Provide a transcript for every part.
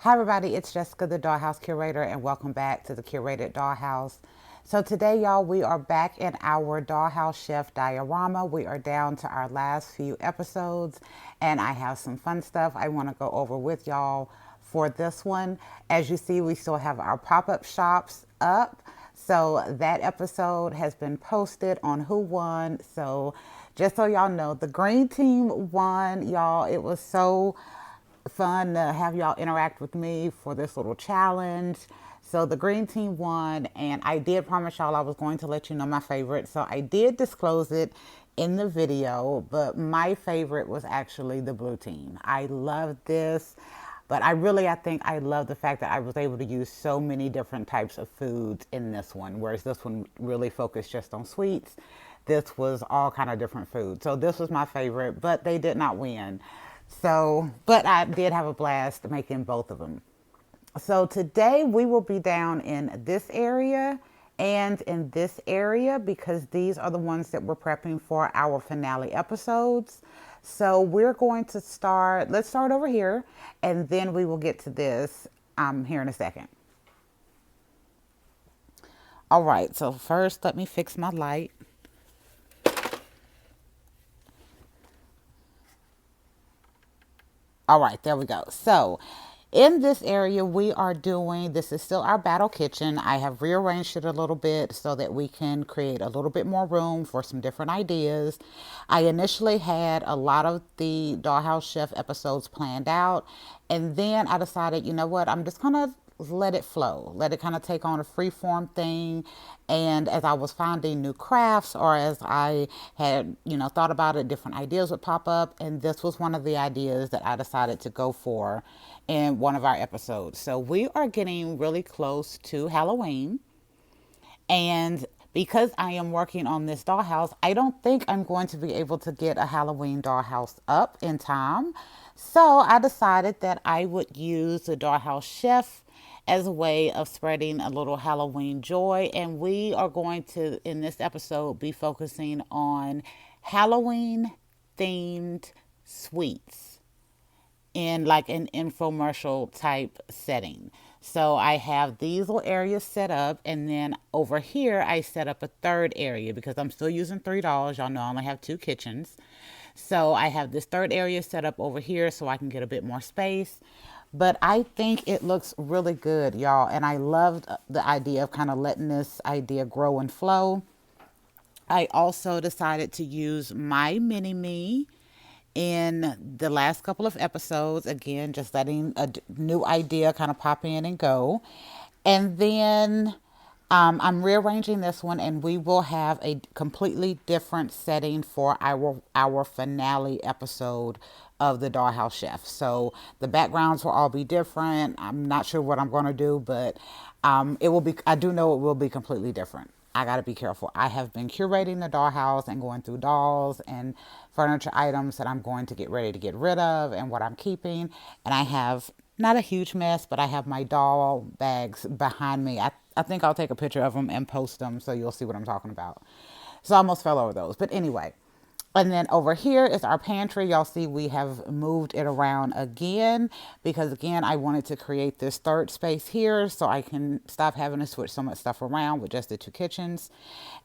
Hi everybody, it's Jessica, the Dollhouse Curator, and welcome back to the Curated Dollhouse. So today, y'all, we are back in our Dollhouse Chef diorama. We are down to our last few episodes, and I have some fun stuff I want to go over with y'all for this one. As you see, we still have our pop-up shops up. So that episode has been posted on Who Won. So just so y'all know, the green team won, y'all. It was so fun to have y'all interact with me for this little challenge. So the green team won, and I did promise y'all I was going to let you know my favorite. So I did disclose it in the video, but my favorite was actually the blue team. I love this, but I think I love the fact that I was able to use so many different types of foods in this one, whereas this one really focused just on sweets. This was all kind of different foods. So this was my favorite, but they did not win. So, but I did have a blast making both of them. So today we will be down in this area and in this area because these are the ones that we're prepping for our finale episodes. So we're going to start, let's start over here, and then we will get to this here in a second. All right, so first let me fix my light. All right, there we go. So in this area, we are doing, this is still our battle kitchen. I have rearranged it a little bit so that we can create a little bit more room for some different ideas. I initially had a lot of the Dollhouse Chef episodes planned out, and then I decided, you know what, I'm just gonna let it flow, let it kind of take on a free form thing. And as I was finding new crafts, or as I had, thought about it, different ideas would pop up. And this was one of the ideas that I decided to go for in one of our episodes. So we are getting really close to Halloween. And because I am working on this dollhouse, I don't think I'm going to be able to get a Halloween dollhouse up in time. So I decided that I would use the Dollhouse Chef as a way of spreading a little Halloween joy. And we are going to, in this episode, be focusing on Halloween themed sweets in like an infomercial type setting. So I have these little areas set up, and then over here I set up a third area because I'm still using $3. Y'all know I only have two kitchens. So I have this third area set up over here so I can get a bit more space. But I think it looks really good, y'all. And I loved the idea of kind of letting this idea grow and flow. I also decided to use my mini me in the last couple of episodes. Again, just letting a new idea kind of pop in and go. And then I'm rearranging this one, and we will have a completely different setting for our finale episode of the Dollhouse Chef. So the backgrounds will all be different. I'm not sure what I'm going to do, but it will be. I do know it will be completely different. I got to be careful. I have been curating the dollhouse and going through dolls and furniture items that I'm going to get ready to get rid of and what I'm keeping. And I have not a huge mess, but I have my doll bags behind me. I think I'll take a picture of them and post them so you'll see what I'm talking about. So I almost fell over those. But anyway, and then over here is our pantry. Y'all see we have moved it around again because, again, I wanted to create this third space here so I can stop having to switch so much stuff around with just the two kitchens.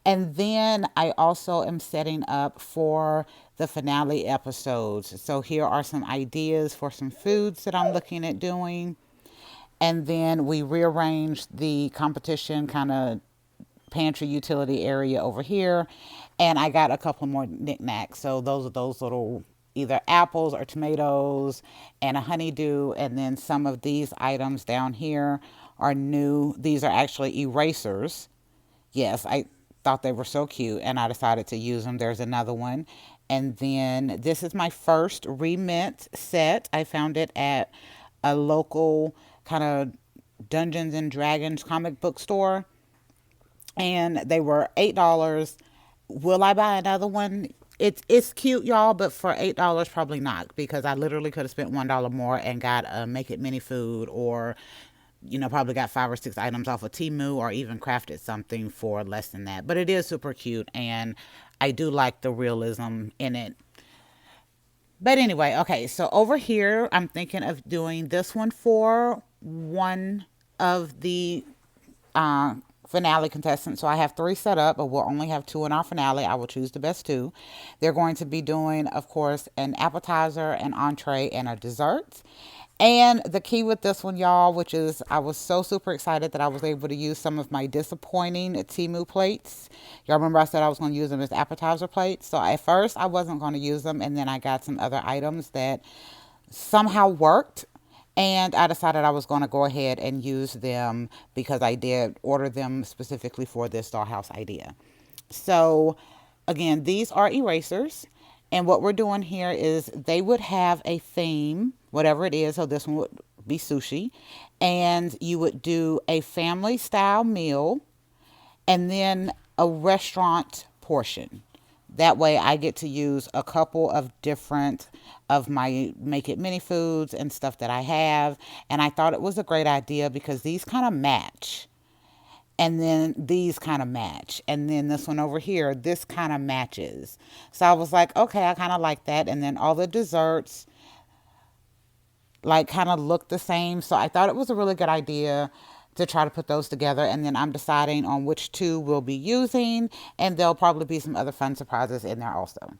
And then I also am setting up for the finale episodes. So here are some ideas for some foods that I'm looking at doing. And then we rearranged the competition kind of pantry utility area over here, and I got a couple more knickknacks. So those are those little either apples or tomatoes and a honeydew, and then some of these items down here are new. These are actually erasers. Yes, I thought they were so cute, and I decided to use them. There's another one. And then this is my first remint set. I found it at a local kind of Dungeons and Dragons comic book store, and they were $8. Will I buy another one? It's cute, y'all, but for $8, probably not, because I literally could have spent $1 more and got a Make It Mini Food, or probably got 5 or 6 items off of Temu, or even crafted something for less than that. But it is super cute, and I do like the realism in it. But anyway, okay, so over here, I'm thinking of doing this one for one of the finale contestants. So I have three set up, but we'll only have two in our finale. I will choose the best two. They're going to be doing, of course, an appetizer, an entree, and a dessert. And the key with this one, y'all, which is I was so super excited that I was able to use some of my disappointing Timu plates. Y'all remember I said I was going to use them as appetizer plates. So at first I wasn't going to use them, and then I got some other items that somehow worked. And I decided I was going to go ahead and use them because I did order them specifically for this dollhouse idea. So, again, these are erasers. And what we're doing here is they would have a theme, whatever it is. So, this one would be sushi. And you would do a family style meal and then a restaurant portion. That way I get to use a couple of different of my make it mini foods and stuff that I have. And I thought it was a great idea because these kind of match. And then these kind of match. And then this one over here, this kind of matches. So I was like, okay, I kind of like that. And then all the desserts like kind of look the same. So I thought it was a really good idea to try to put those together. And then I'm deciding on which two we'll be using. And there'll probably be some other fun surprises in there also.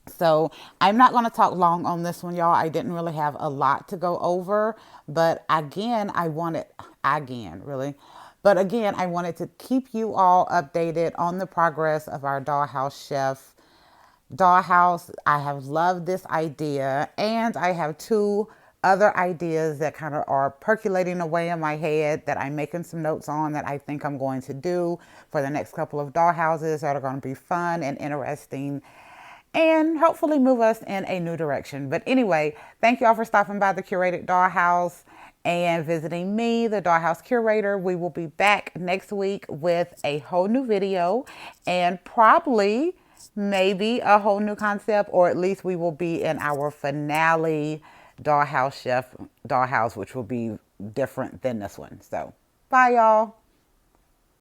So I'm not going to talk long on this one, y'all. I didn't really have a lot to go over. But again, I wanted to keep you all updated on the progress of our Dollhouse Chef dollhouse. I have loved this idea, and I have two other ideas that kind of are percolating away in my head that I'm making some notes on that I think I'm going to do for the next couple of dollhouses that are going to be fun and interesting and hopefully move us in a new direction. But anyway, thank you all for stopping by the Curated Dollhouse and visiting me, the Dollhouse Curator. We will be back next week with a whole new video and probably maybe a whole new concept, or at least we will be in our finale Dollhouse Chef dollhouse, which will be different than this one. So bye, y'all.